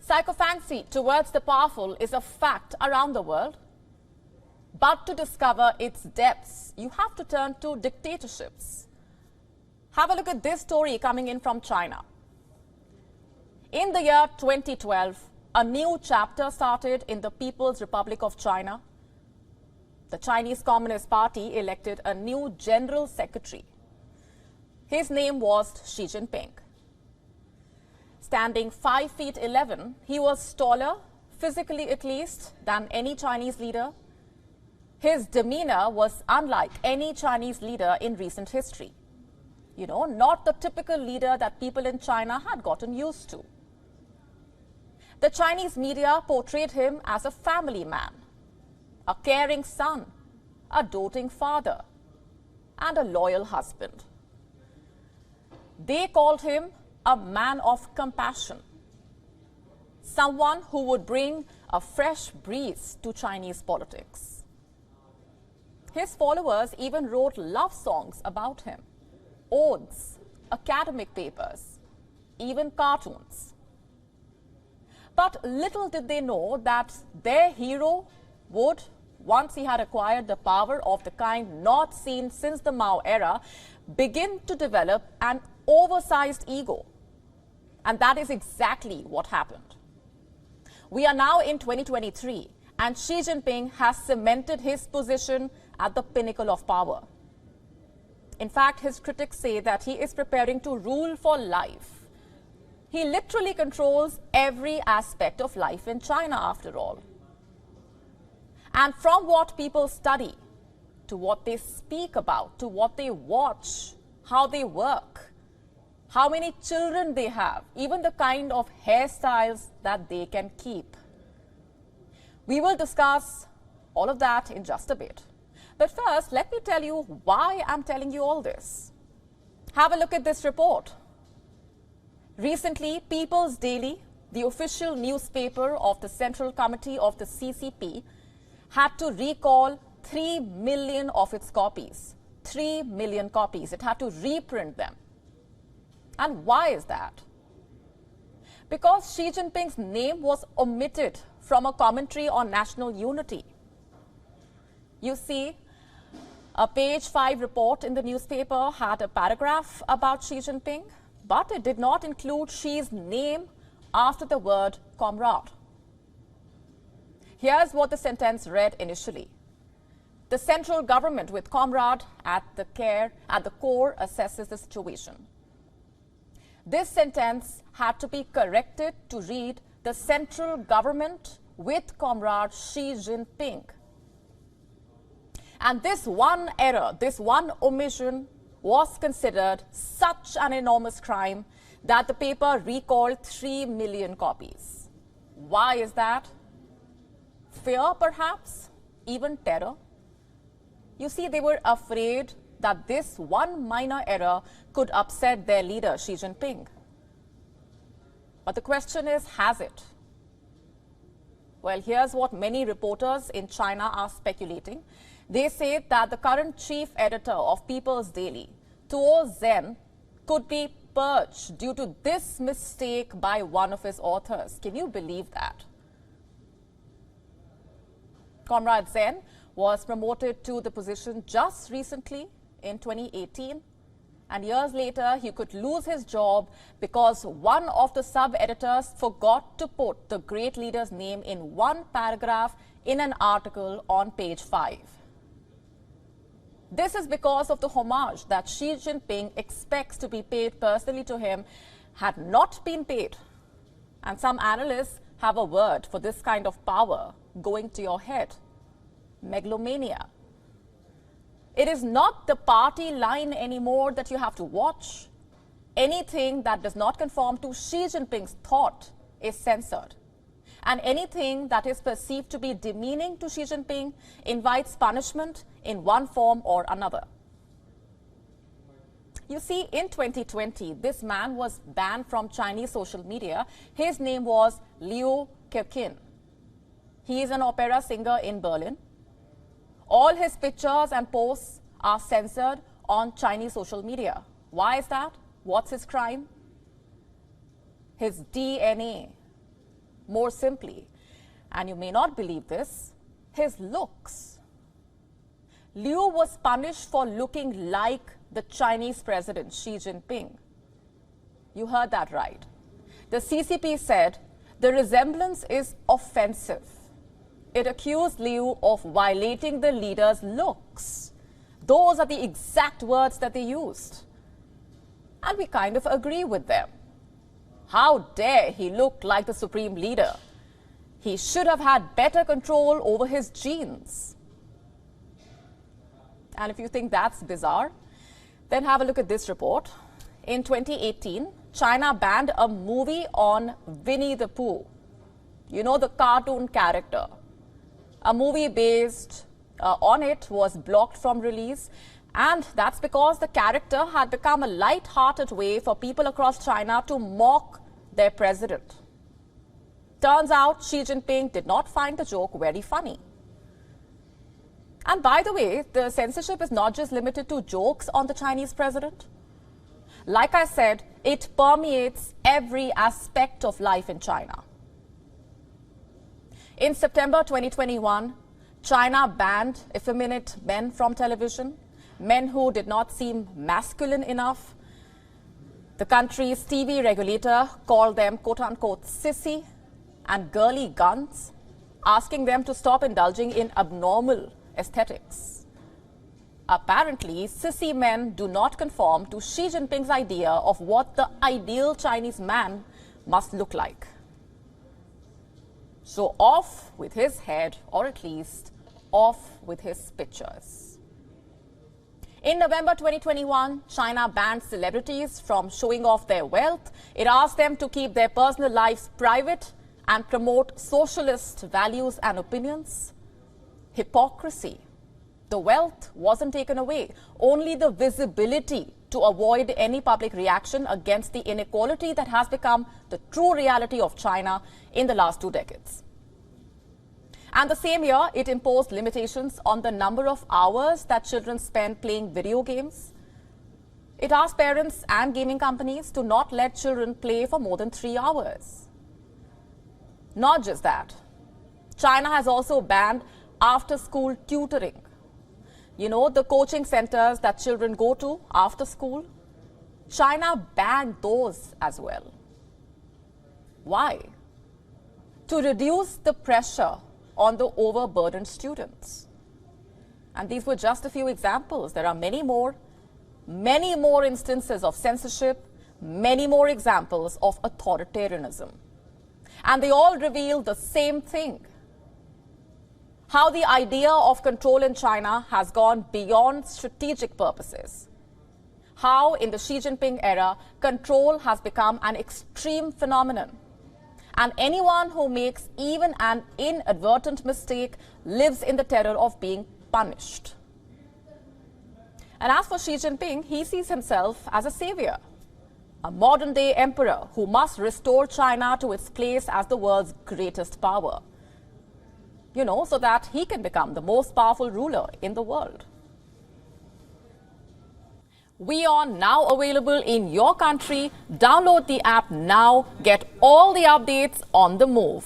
Sycophancy towards the powerful is a fact around the world. But to discover its depths, you have to turn to dictatorships. Have a look at this story coming in from China. In the year 2012, a new chapter started in the People's Republic of China. The Chinese Communist Party elected a new general secretary. His name was Xi Jinping. Standing 5 feet 11, he was taller, physically at least, than any Chinese leader. His demeanor was unlike any Chinese leader in recent history. You know, not the typical leader that people in China had gotten used to. The Chinese media portrayed him as a family man, a caring son, a doting father, and a loyal husband. They called him a man of compassion, someone who would bring a fresh breeze to Chinese politics. His followers even wrote love songs about him, odes, academic papers, even cartoons. But little did they know that their hero would, once he had acquired the power of the kind not seen since the Mao era, begin to develop an oversized ego. And that is exactly what happened. We are now in 2023, and Xi Jinping has cemented his position at the pinnacle of power. In fact, his critics say that he is preparing to rule for life. He literally controls every aspect of life in China, after all. And from what people study, to what they speak about, to what they watch, how they work, how many children they have, even the kind of hairstyles that they can keep. We will discuss all of that in just a bit. But first, let me tell you why I'm telling you all this. Have a look at this report. Recently, People's Daily, the official newspaper of the Central Committee of the CCP, had to recall 3 million of its copies. 3 million copies. It had to reprint them. And why is that? Because Xi Jinping's name was omitted from a commentary on national unity. You see, a page 5 report in the newspaper had a paragraph about Xi Jinping, but it did not include Xi's name after the word comrade. Here's what the sentence read initially. The central government with comrade at the core assesses the situation. This sentence had to be corrected to read the central government with comrade Xi Jinping. And this one error, this one omission was considered such an enormous crime that the paper recalled 3 million copies. Why is that? Fear, perhaps? Even terror? You see, they were afraid that this one minor error could upset their leader, Xi Jinping. But the question is, has it? Well, here's what many reporters in China are speculating. They say that the current chief editor of People's Daily, Tuo Zhen, could be purged due to this mistake by one of his authors. Can you believe that? Comrade Zhen was promoted to the position just recently in 2018. And years later, he could lose his job because one of the sub-editors forgot to put the great leader's name in one paragraph in an article on page 5. This is because of the homage that Xi Jinping expects to be paid personally to him had not been paid. And some analysts have a word for this kind of power going to your head: megalomania. It is not the party line anymore that you have to watch. Anything that does not conform to Xi Jinping's thought is censored. And anything that is perceived to be demeaning to Xi Jinping invites punishment in one form or another. You see, in 2020, this man was banned from Chinese social media. His name was Liu Keqian. He is an opera singer in Berlin. All his pictures and posts are censored on Chinese social media. Why is that? What's his crime? His DNA More simply, and you may not believe this, his looks. Liu was punished for looking like the Chinese president, Xi Jinping. You heard that right. The CCP said the resemblance is offensive. It accused Liu of violating the leader's looks. Those are the exact words that they used. And we kind of agree with them. How dare he look like the supreme leader? He should have had better control over his genes. And if you think that's bizarre, then have a look at this report. In 2018, China banned a movie on Winnie the Pooh. You know, the cartoon character. A movie based on it was blocked from release. And that's because the character had become a light-hearted way for people across China to mock their president. Turns out Xi Jinping did not find the joke very funny. And by the way, the censorship is not just limited to jokes on the Chinese president. Like I said, it permeates every aspect of life in China. In September 2021, China banned effeminate men from television, men who did not seem masculine enough. The country's TV regulator called them quote-unquote sissy and girly guns, asking them to stop indulging in abnormal aesthetics. Apparently, sissy men do not conform to Xi Jinping's idea of what the ideal Chinese man must look like. So off with his head, or at least off with his pictures. In November 2021, China banned celebrities from showing off their wealth. It asked them to keep their personal lives private and promote socialist values and opinions. Hypocrisy. The wealth wasn't taken away, only the visibility to avoid any public reaction against the inequality that has become the true reality of China in the last 2 decades. And the same year, it imposed limitations on the number of hours that children spend playing video games. It asked parents and gaming companies to not let children play for more than 3 hours. Not just that, China has also banned after-school tutoring. You know, the coaching centers that children go to after school. China banned those as well. Why? To reduce the pressure on the overburdened students. And these were just a few examples. There are many more instances of censorship, many more examples of authoritarianism. And they all reveal the same thing. How the idea of control in China has gone beyond strategic purposes. How, in the Xi Jinping era, control has become an extreme phenomenon. And anyone who makes even an inadvertent mistake lives in the terror of being punished. And as for Xi Jinping, he sees himself as a savior, a modern-day emperor who must restore China to its place as the world's greatest power. You know, so that he can become the most powerful ruler in the world. WION now available in your country. Download the app now. Get all the updates on the move.